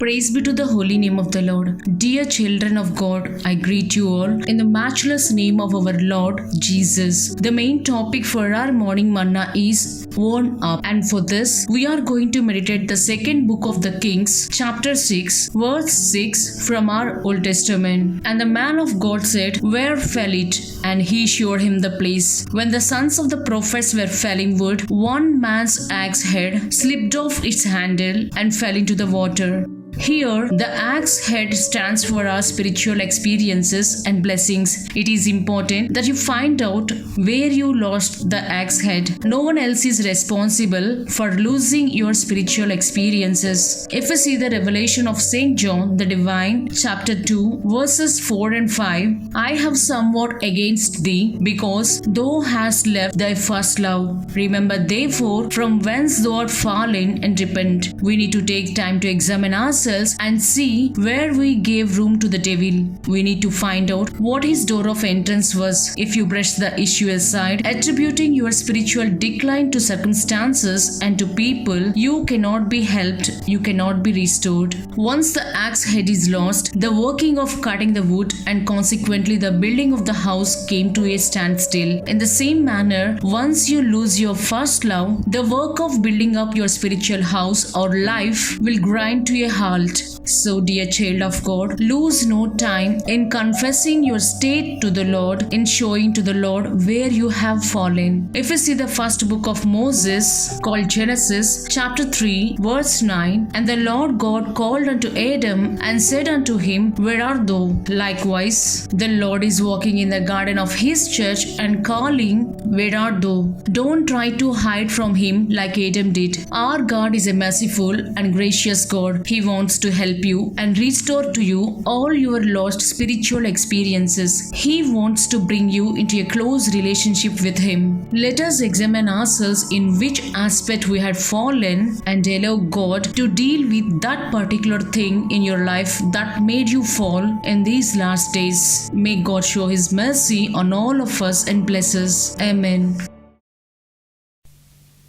Praise be to the holy name of the Lord. Dear children of God, I greet you all in the matchless name of our Lord Jesus. The main topic for our morning manna is worn up, and for this we are going to meditate the second book of the Kings, chapter 6, verse 6 from our Old Testament. And the man of God said, "Where fell it?" And he showed him the place. When the sons of the prophets were felling wood, one man's axe head slipped off its handle and fell into the water. Here, the axe head stands for our spiritual experiences and blessings. It is important that you find out where you lost the axe head. No one else is responsible for losing your spiritual experiences. If we see the revelation of St. John the Divine, chapter 2, verses 4 and 5, "I have somewhat against thee, because thou hast left thy first love. Remember therefore from whence thou art fallen, and repent." We need to take time to examine ourselves and see where we gave room to the devil. We need to find out what his door of entrance was. If you brush the issue aside, attributing your spiritual decline to circumstances and to people, you cannot be helped, you cannot be restored. Once the axe head is lost, the working of cutting the wood and consequently the building of the house came to a standstill. In the same manner, once you lose your first love, the work of building up your spiritual house or life will grind to a halt. So, dear child of God, lose no time in confessing your state to the Lord, in showing to the Lord where you have fallen. If we see the first book of Moses, called Genesis, chapter 3, verse 9, "And the Lord God called unto Adam and said unto him, Where art thou?" Likewise, the Lord is walking in the garden of his church and calling, "Where art thou?" Don't try to hide from him like Adam did. Our God is a merciful and gracious God. He wants to help you and restore to you all your lost spiritual experiences. He wants to bring you into a close relationship with him. Let us examine ourselves in which aspect we had fallen and allow God to deal with that particular thing in your life that made you fall in these last days. May God show his mercy on all of us and bless us. Amen.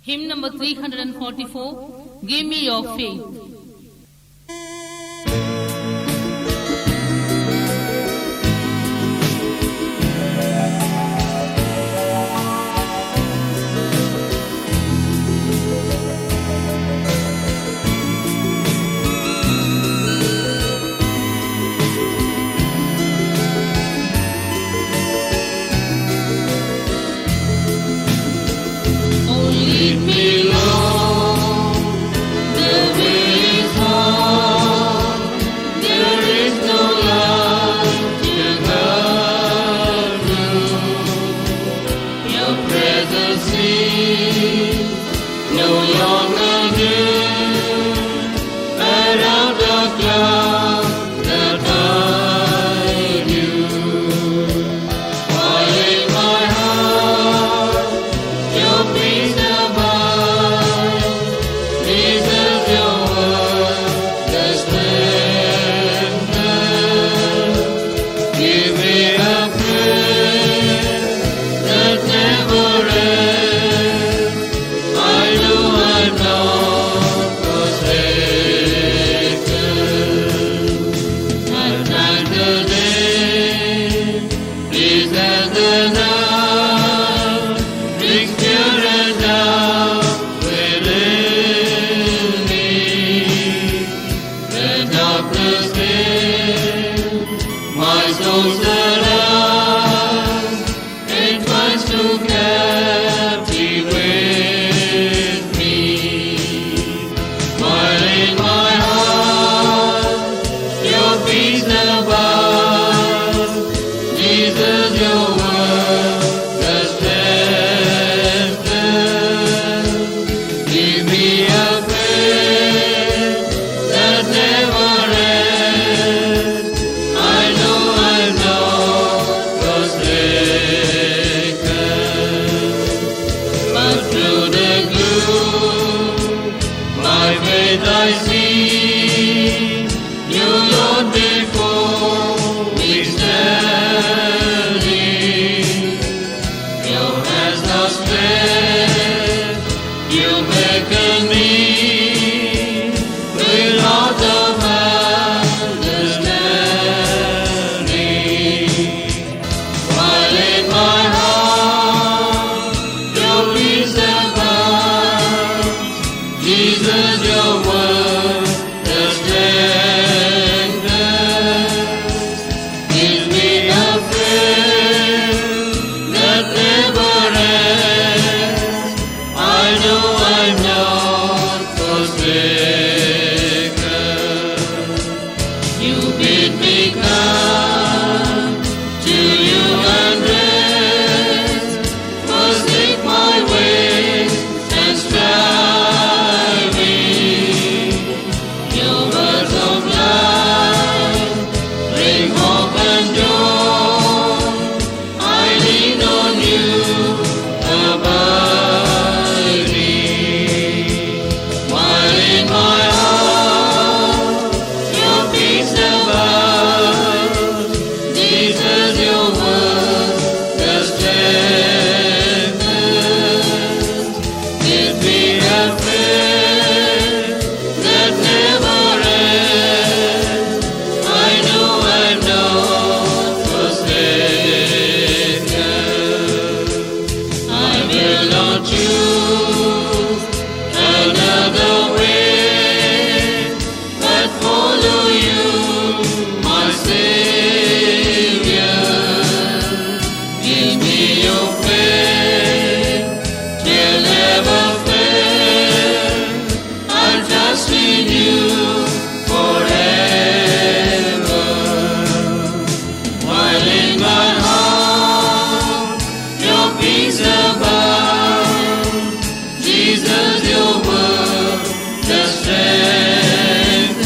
Hymn number 344, Give Me Your Faith. Lead me, Lord, the way is hard. There is no light without you. Your presence is no longer here, but out the clouds that hide you. While in my heart, your peace divine, Jesus, your word, the splendor. Give me a prayer that never ends. I know I'm not strength you've given me, without of understanding. While in my heart your peace abounds, Jesus, your word the strength gives me a faith that never ends. I know I'm not forsaken. You bid me come to you and rest. Forsake my ways and striving. Your words of life bring hope and joy. I lean on you, abiding. While in my heart your peace abounds, Jesus, your word the strength gives me a faith that never ends. I know I'm not forsaken. I will not choose another way, but follow you, my Savior. Give me your faith, till never fail. I'll trust in you forever. While in my heart your peace abounds, Jesus, your word the strength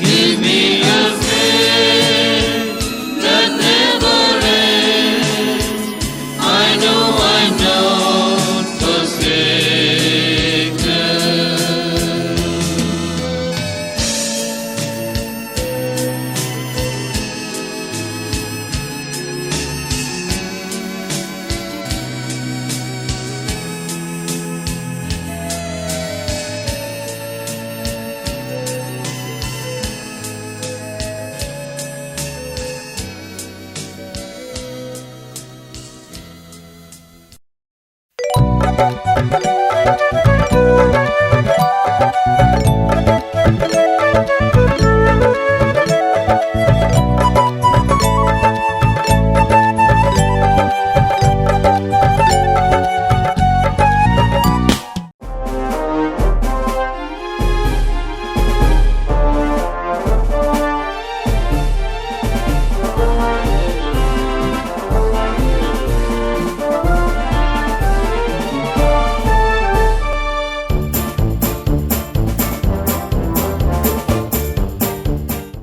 give me a faith that never ends. I know I'm not forsaken.